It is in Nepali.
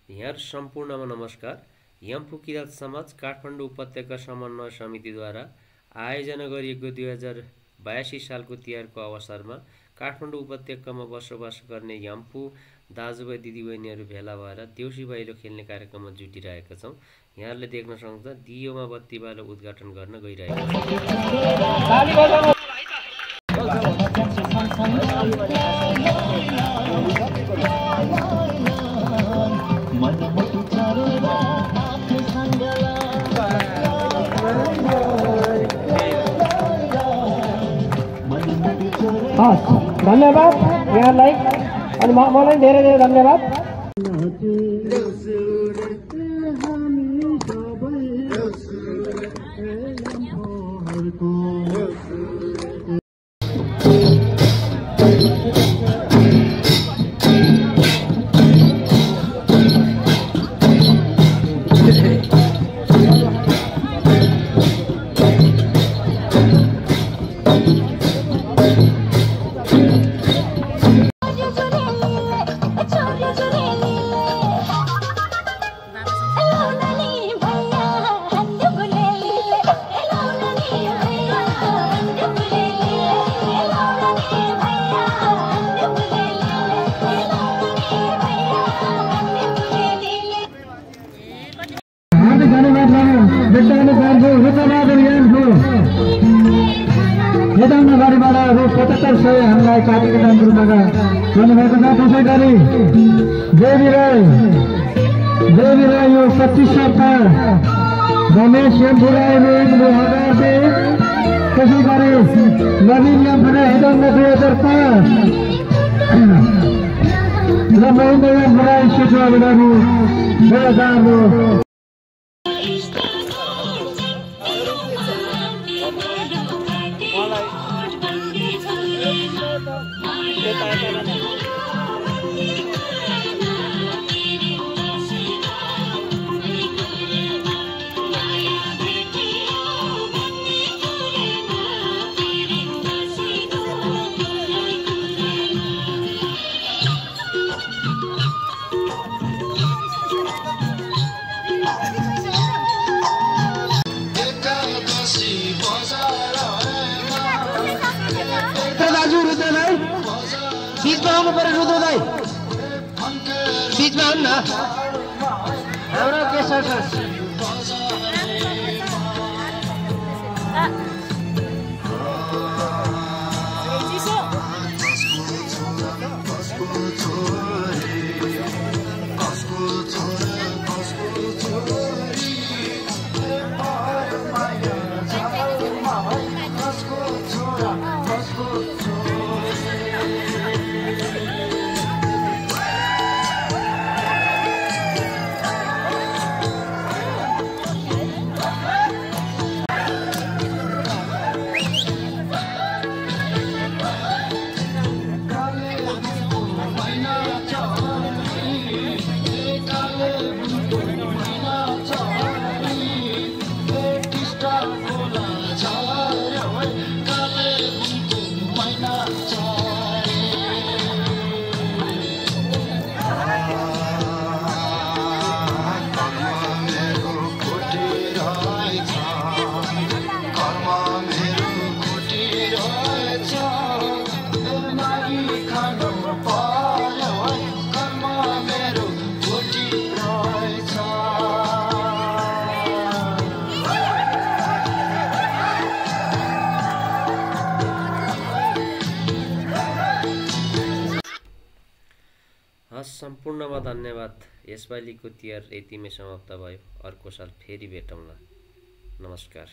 यहाँ सम्पूर्णमा नमस्कार। यम्फू किराँत समाज काठमाडौँ उपत्यका समन्वय समितिद्वारा आयोजना गरिएको 2082 सालको तिहारको अवसरमा काठमाडौँ उपत्यकामा बसोबास गर्ने यम्फू दाजुभाइ दिदीबहिनीहरू भेला भएर देउसी भैलो खेल्ने कार्यक्रममा जुटिरहेका छौँ। यहाँहरूले देख्न सक्नुहुन्छ दियोमा बत्ती बालो उद्घाटन गर्न गइरहेको छ। धन्यवाद यहाँलाई अनि मलाई धेरै धेरै धन्यवाद। नगरीबाट रु 7500 हामीलाई काटेको दान रुपैयाँ गर्नुभएको छ। त्यसै गरी देवी राई यो 2500 रमेश यम्फू राई 1000 त्यसै गरी नवीन यम्फू राई 2005 र महेन्द्र यम्फू राई सूचना 2000 बीचमा आउनु पर्यो रुदोलाई बीचमा आउनु न हाम्रो केशर सर। सम्पूर्णमा धन्यवाद। यसपालिको तिहार यतिमै समाप्त भयो। अर्को साल फेरि भेटौँला। नमस्कार।